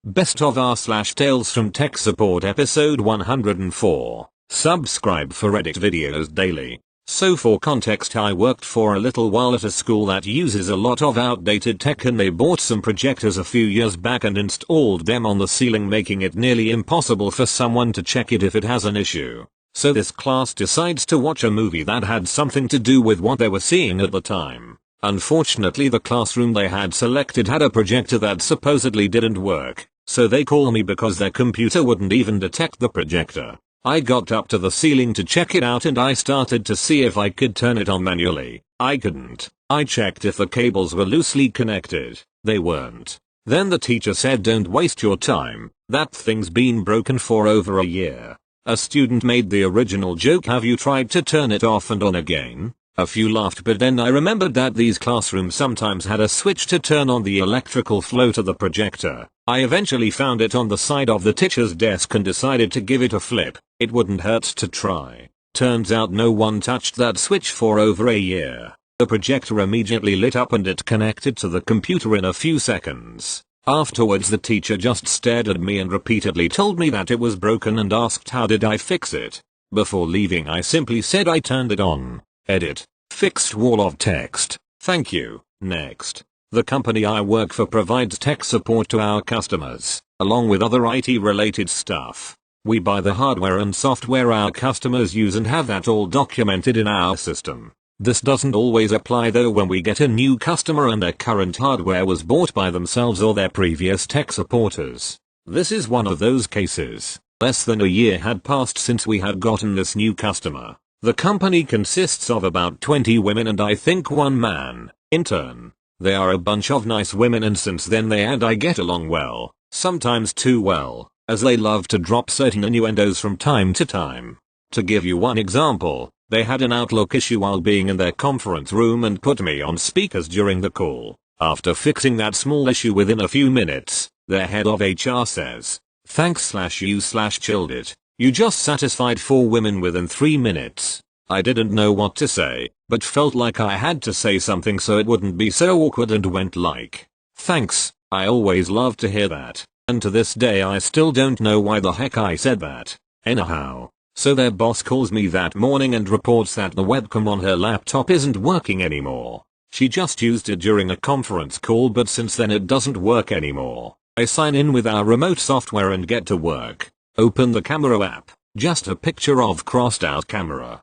Best of r/ Tales from Tech Support episode 104. Subscribe for edit videos daily. So for context, I worked for a little while at a school that uses a lot of outdated tech, and they bought some projectors a few years back and installed them on the ceiling, making it nearly impossible for someone to check it if it has an issue. So this class decides to watch a movie that had something to do with what they were seeing at the time. Unfortunately, the classroom they had selected had a projector that supposedly didn't work, so they call me because their computer wouldn't even detect the projector. I got up to the ceiling to check it out and I started to see if I could turn it on manually. I couldn't. I checked if the cables were loosely connected. They weren't. Then the teacher said, "Don't waste your time. That thing's been broken for over a year." A student made the original joke, "Have you tried to turn it off and on again?" A few laughed, but then I remembered that these classrooms sometimes had a switch to turn on the electrical flow to the projector. I eventually found it on the side of the teacher's desk and decided to give it a flip. It wouldn't hurt to try. Turns out no one touched that switch for over a year. The projector immediately lit up and it connected to the computer in a few seconds. Afterwards, the teacher just stared at me and repeatedly told me that it was broken and asked how did I fix it. Before leaving, I simply said I turned it on. Edit. Fixed wall of text. Thank you. Next. The company I work for provides tech support to our customers, along with other IT related stuff. We buy the hardware and software our customers use and have that all documented in our system. This doesn't always apply though when we get a new customer and their current hardware was bought by themselves or their previous tech supporters. This is one of those cases. Less than a year had passed since we had gotten this new customer. The company consists of about 20 women and I think one man, intern. They are a bunch of nice women, and since then they and I get along well, sometimes too well, as they love to drop certain innuendos from time to time. To give you one example, they had an Outlook issue while being in their conference room and put me on speakers during the call. After fixing that small issue within a few minutes, their head of HR says, "Thanks/you/chilled it. You just satisfied 4 women within 3 minutes." I didn't know what to say, but felt like I had to say something so it wouldn't be so awkward and went like, "Thanks." I always love to hear that, and to this day I still don't know why the heck I said that. Anyhow, so their boss calls me that morning and reports that the webcam on her laptop isn't working anymore. She just used it during a conference call, but since then it doesn't work anymore. I sign in with our remote software and get to work. Open the camera app, just a picture of crossed out camera.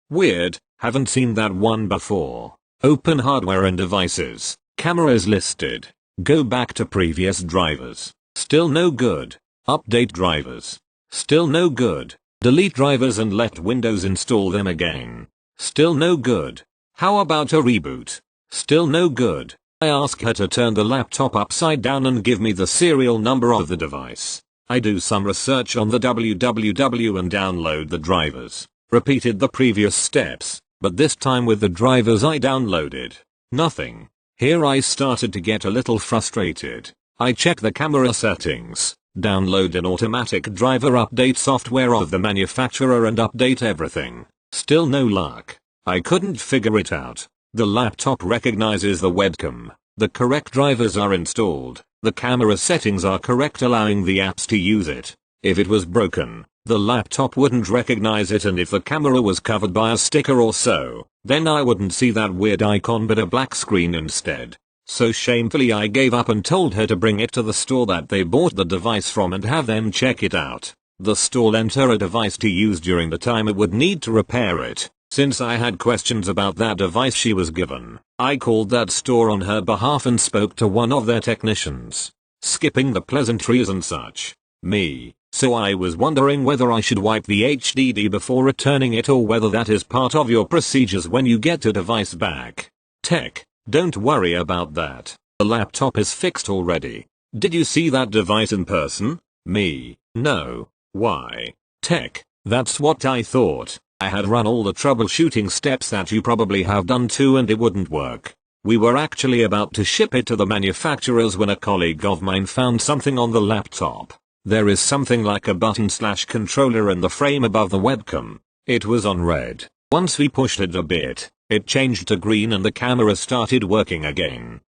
Weird, haven't seen that one before. Open hardware and devices, camera is listed. Go back to previous drivers. Still no good. Update drivers. Still no good. Delete drivers and let Windows install them again. Still no good. How about a reboot? Still no good. I ask her to turn the laptop upside down and give me the serial number of the device. I do some research on the www and download the drivers. Repeated the previous steps, but this time with the drivers I downloaded. Nothing. Here I started to get a little frustrated. I check the camera settings, download an automatic driver update software of the manufacturer and update everything. Still no luck. I couldn't figure it out. The laptop recognizes the webcam. The correct drivers are installed. The camera settings are correct, allowing the apps to use it. If it was broken, the laptop wouldn't recognize it, and if the camera was covered by a sticker or so, then I wouldn't see that weird icon but a black screen instead. So shamefully I gave up and told her to bring it to the store that they bought the device from and have them check it out. The store lent her a device to use during the time it would need to repair it. Since I had questions about that device she was given, I called that store on her behalf and spoke to one of their technicians. Skipping the pleasantries and such. So I was wondering whether I should wipe the HDD before returning it or whether that is part of your procedures when you get a device back. Tech, don't worry about that. The laptop is fixed already. Did you see that device in person? No. Why? Tech, that's what I thought. I had run all the troubleshooting steps that you probably have done too and it wouldn't work. We were actually about to ship it to the manufacturers when a colleague of mine found something on the laptop. There is something like a button/controller in the frame above the webcam. It was on red. Once we pushed it a bit, it changed to green and the camera started working again.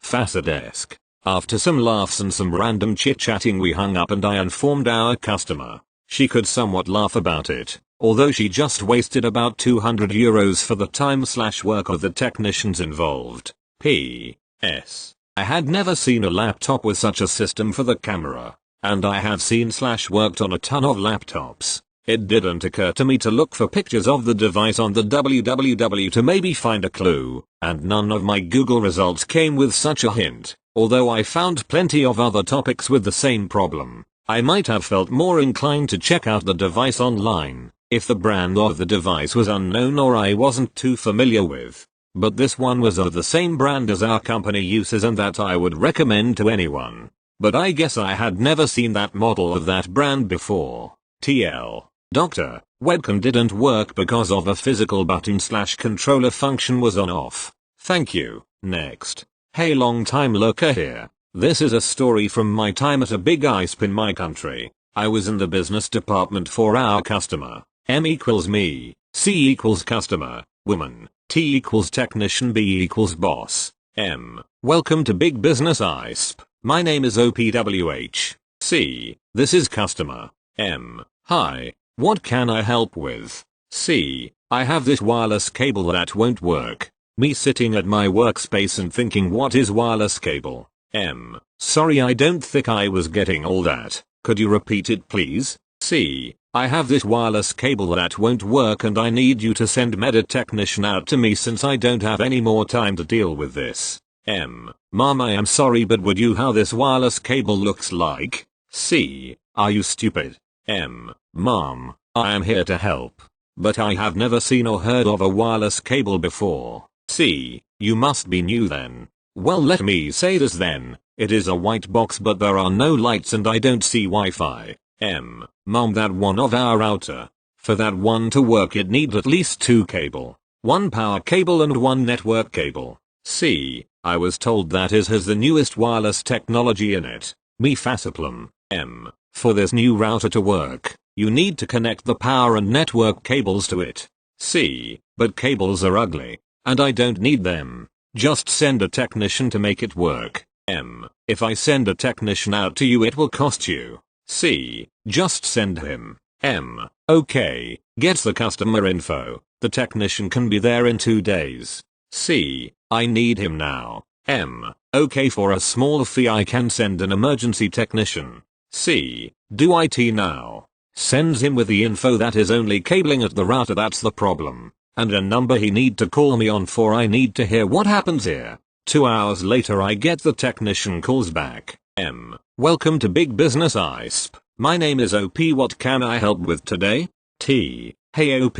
Faster desk. After some laughs and some random chit-chatting we hung up and I informed our customer. She could somewhat laugh about it, although she just wasted about €200 for the time/work of the technicians involved. P.S. I had never seen a laptop with such a system for the camera, and I have seen/worked on a ton of laptops. It didn't occur to me to look for pictures of the device on the www to maybe find a clue, and none of my Google results came with such a hint. Although I found plenty of other topics with the same problem, I might have felt more inclined to check out the device online, if the brand of the device was unknown or I wasn't too familiar with. But this one was of the same brand as our company uses and that I would recommend to anyone. But I guess I had never seen that model of that brand before. TL. Doctor, webcam didn't work because of a physical button/controller function was on off. Thank you. Next. Hey, long time lurker here. This is a story from my time at a big ISP in my country. I was in the business department for our customer. M equals me, C equals customer, woman, T equals technician, B equals boss. M. Welcome to big business ISP. My name is OPWH. C. This is customer. M. Hi. What can I help with? C. I have this wireless cable that won't work. Me sitting at my workspace and thinking, what is wireless cable? M. Sorry, I don't think I was getting all that. Could you repeat it please? C. I have this wireless cable that won't work and I need you to send a technician out to me since I don't have any more time to deal with this. M. Mom, I am sorry, but would you how this wireless cable looks like? C. Are you stupid? M. Mom, I am here to help. But I have never seen or heard of a wireless cable before. C. You must be new then. Well, let me say this then. It is a white box but there are no lights and I don't see Wi-Fi. M. Mom, that one of our router. For that one to work it needs at least 2 cable. 1 power cable and 1 network cable. C. I was told that it has the newest wireless technology in it. Me faciplum. M. For this new router to work, you need to connect the power and network cables to it. C. But cables are ugly. And I don't need them. Just send a technician to make it work. M. If I send a technician out to you it will cost you. C. Just send him. M. Okay. Get the customer info. The technician can be there in 2 days. C. I need him now. M. Okay, for a small fee I can send an emergency technician. C. Do IT now. Sends him with the info that is only cabling at the router, that's the problem. And a number he need to call me on, for I need to hear what happens here. 2 hours later I get the technician calls back. M. Welcome to big business ISP. My name is OP. What can I help with today? T. Hey OP.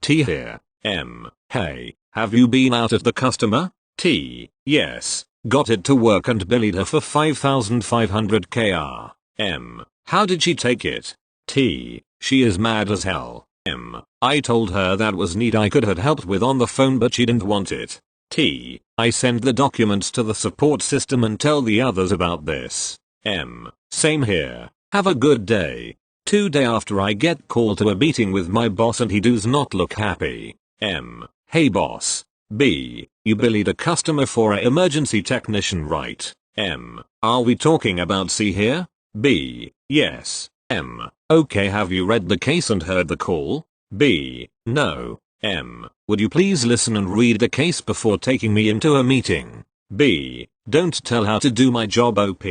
T here. M. Hey, have you been out at the customer? T. Yes. Got it to work and billed her for 5,500 kr. M. How did she take it? T. She is mad as hell. M. I told her that was need I could have helped with on the phone but she didn't want it. T. I send the documents to the support system and tell the others about this. M. Same here. Have a good day. 2 days after I get called to a meeting with my boss and he does not look happy. M. Hey boss. B. You billed a customer for a emergency technician, right? M. Are we talking about C here? B. Yes. M. Okay, have you read the case and heard the call? B. No. M. Would you please listen and read the case before taking me into a meeting? B. Don't tell how to do my job, OP.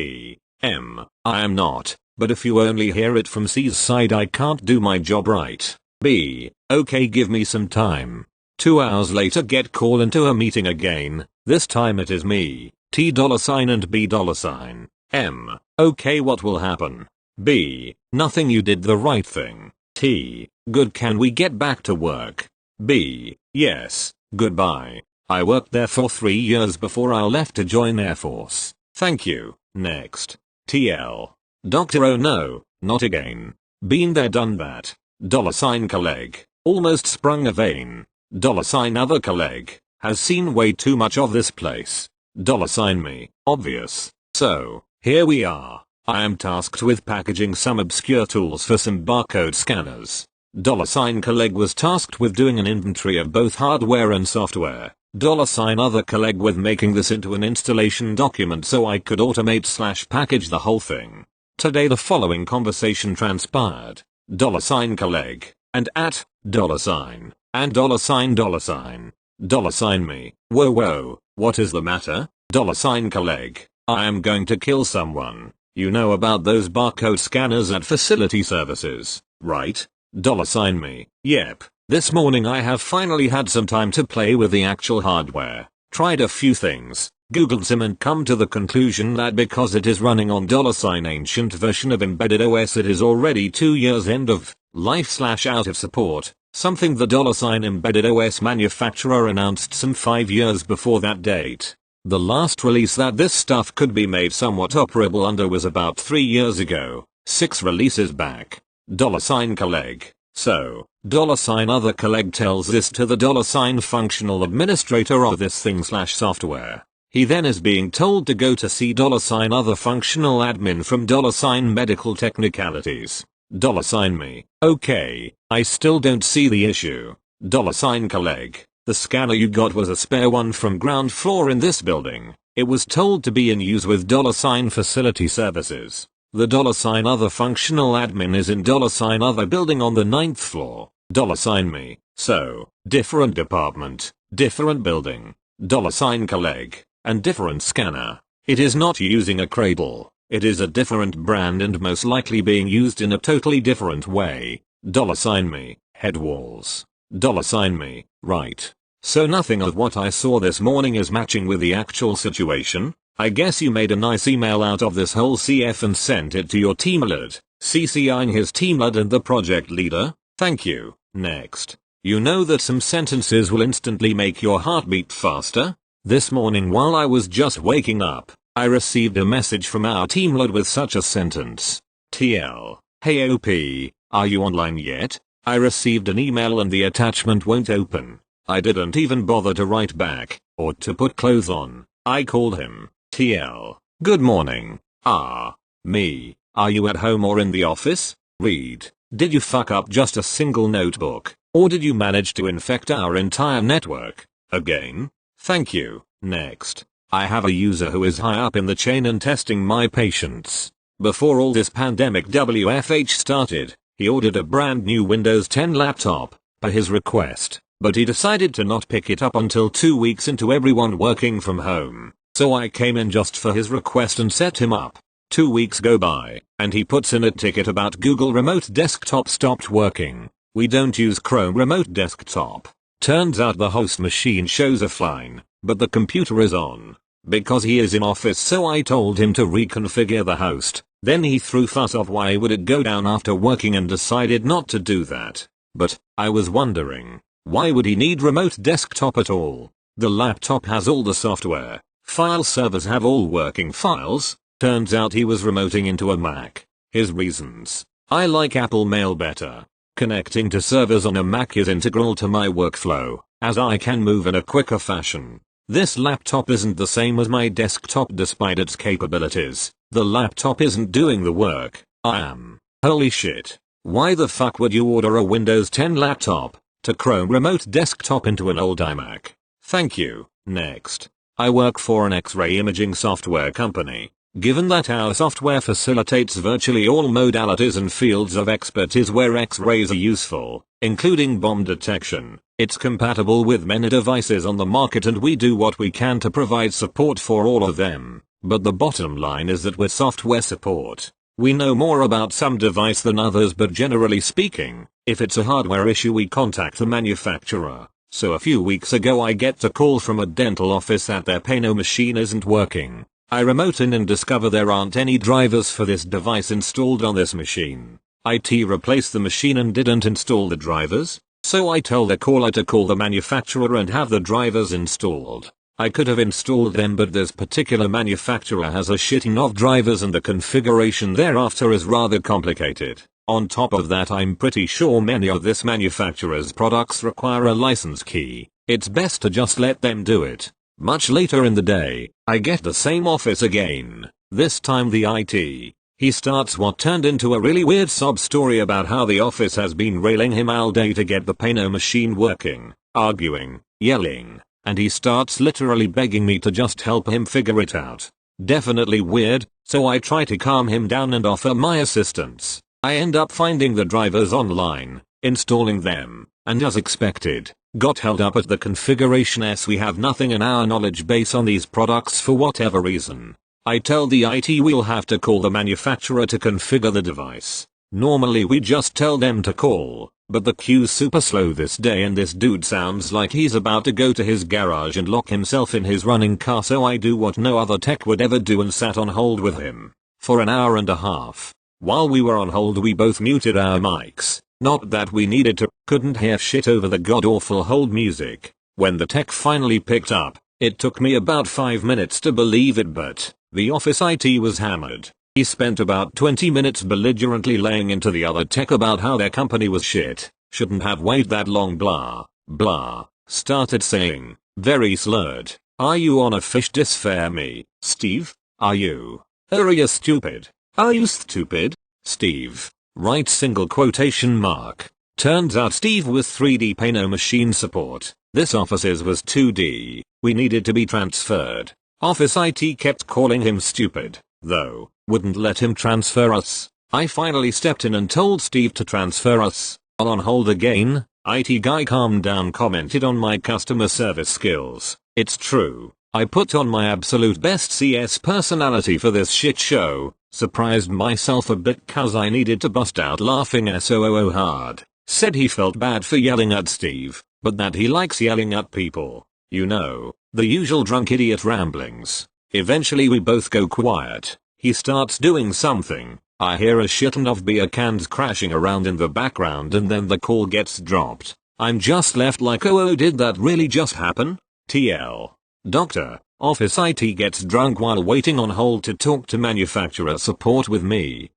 M. I am not, but if you only hear it from C's side I can't do my job right. B. Okay, give me some time. 2 hours later get called into a meeting again. This time it is me, T $ and B $. M. Okay, what will happen? B. Nothing, you did the right thing. T. Good, can we get back to work? B. Yes, goodbye. I worked there for 3 years before I left to join Air Force. Thank you. Next. TL. Doctor, oh no, not again. Been there, done that. $colleague. Almost sprung a vein. $other colleague. Has seen way too much of this place. $me. Obvious. So, here we are. I am tasked with packaging some obscure tools for some barcode scanners. $colleague was tasked with doing an inventory of both hardware and software. $other colleague with making this into an installation document so I could automate/package the whole thing. Today the following conversation transpired. $colleague, and at, $, and $, $me. Whoa, what is the matter? $colleague, I am going to kill someone. You know about those barcode scanners at facility services, right? $me. Yep. This morning I have finally had some time to play with the actual hardware. Tried a few things, googled some and come to the conclusion that because it is running on $ancient version of embedded OS it is already 2 years end of life/out of support, something the embedded OS manufacturer announced some 5 years before that date. The last release that this stuff could be made somewhat operable under was about 3 years ago, 6 releases back. $colleague. So, $other colleague tells this to the functional administrator of this thing/software. He then is being told to go to see $other functional admin from medical technicalities. $me. Okay, I still don't see the issue. $colleague. The scanner you got was a spare one from ground floor in this building. It was told to be in use with $facility services. The $other functional admin is in $other building on the 9th floor. $me. So, different department, different building, $colleague, and different scanner. It is not using a cradle. It is a different brand and most likely being used in a totally different way. $me. Head walls. $me. Right. So nothing of what I saw this morning is matching with the actual situation? I guess you made a nice email out of this whole CF and sent it to your team lead, CCing his team lead and the project leader? Thank you. Next. You know that some sentences will instantly make your heart beat faster? This morning while I was just waking up, I received a message from our team lead with such a sentence. TL. Hey OP, are you online yet? I received an email and the attachment won't open. I didn't even bother to write back, or to put clothes on. I called him. TL. Good morning. Me. Are you at home or in the office? Read. Did you fuck up just a single notebook, or did you manage to infect our entire network? Again? Thank you. Next. I have a user who is high up in the chain and testing my patients. Before all this pandemic WFH started, he ordered a brand new Windows 10 laptop, per his request, but he decided to not pick it up until 2 weeks into everyone working from home. So I came in just for his request and set him up. 2 weeks go by, and he puts in a ticket about Google Remote Desktop stopped working. We don't use Chrome Remote Desktop. Turns out the host machine shows offline, but the computer is on. Because he is in office, so I told him to reconfigure the host. Then he threw fuss of why would it go down after working and decided not to do that. But, I was wondering, why would he need Remote Desktop at all? The laptop has all the software. File servers have all working files. Turns out he was remoting into a Mac. His reasons. I like Apple Mail better. Connecting to servers on a Mac is integral to my workflow, as I can move in a quicker fashion. This laptop isn't the same as my desktop despite its capabilities. The laptop isn't doing the work. I am. Holy shit. Why the fuck would you order a Windows 10 laptop to Chrome Remote Desktop into an old iMac? Thank you. Next. I work for an X-ray imaging software company. Given that our software facilitates virtually all modalities and fields of expertise where X-rays are useful, including bomb detection, it's compatible with many devices on the market and we do what we can to provide support for all of them. But the bottom line is that with software support, we know more about some device than others, but generally speaking, if it's a hardware issue we contact the manufacturer. So a few weeks ago I get a call from a dental office that their Pano machine isn't working. I remote in and discover there aren't any drivers for this device installed on this machine. IT replaced the machine and didn't install the drivers, so I tell the caller to call the manufacturer and have the drivers installed. I could have installed them, but this particular manufacturer has a shitting of drivers and the configuration thereafter is rather complicated. On top of that, I'm pretty sure many of this manufacturer's products require a license key. It's best to just let them do it. Much later in the day, I get the same office again, this time the IT. He starts what turned into a really weird sob story about how the office has been railing him all day to get the Pano machine working, arguing, yelling, and he starts literally begging me to just help him figure it out. Definitely weird, so I try to calm him down and offer my assistance. I end up finding the drivers online, installing them, and as expected, got held up at the configuration as we have nothing in our knowledge base on these products for whatever reason. I tell the IT we'll have to call the manufacturer to configure the device. Normally we just tell them to call, but the queue's super slow this day and this dude sounds like he's about to go to his garage and lock himself in his running car, so I do what no other tech would ever do and sat on hold with him for an hour and a half. While we were on hold we both muted our mics, not that we needed to, couldn't hear shit over the god-awful hold music. When the tech finally picked up, it took me about 5 minutes to believe it, but the office IT was hammered. He spent about 20 minutes belligerently laying into the other tech about how their company was shit, shouldn't have waited that long, blah, blah. Started saying, very slurred, "Are you on a fish disfair me, Steve? Are you? Are you stupid? Are you stupid, Steve?" Right single quotation mark. Turns out Steve was 3D pay no machine support. This office's was 2D. We needed to be transferred. Office IT kept calling him stupid, though, wouldn't let him transfer us. I finally stepped in and told Steve to transfer us. While on hold again, IT guy calmed down, commented on my customer service skills. It's true, I put on my absolute best CS personality for this shit show. Surprised myself a bit cause I needed to bust out laughing so hard. Said he felt bad for yelling at Steve, but that he likes yelling at people. You know, the usual drunk idiot ramblings. Eventually we both go quiet. He starts doing something. I hear a shitton of beer cans crashing around in the background and then the call gets dropped. I'm just left like, oh, did that really just happen? TL. Doctor. Office IT gets drunk while waiting on hold to talk to manufacturer support with me.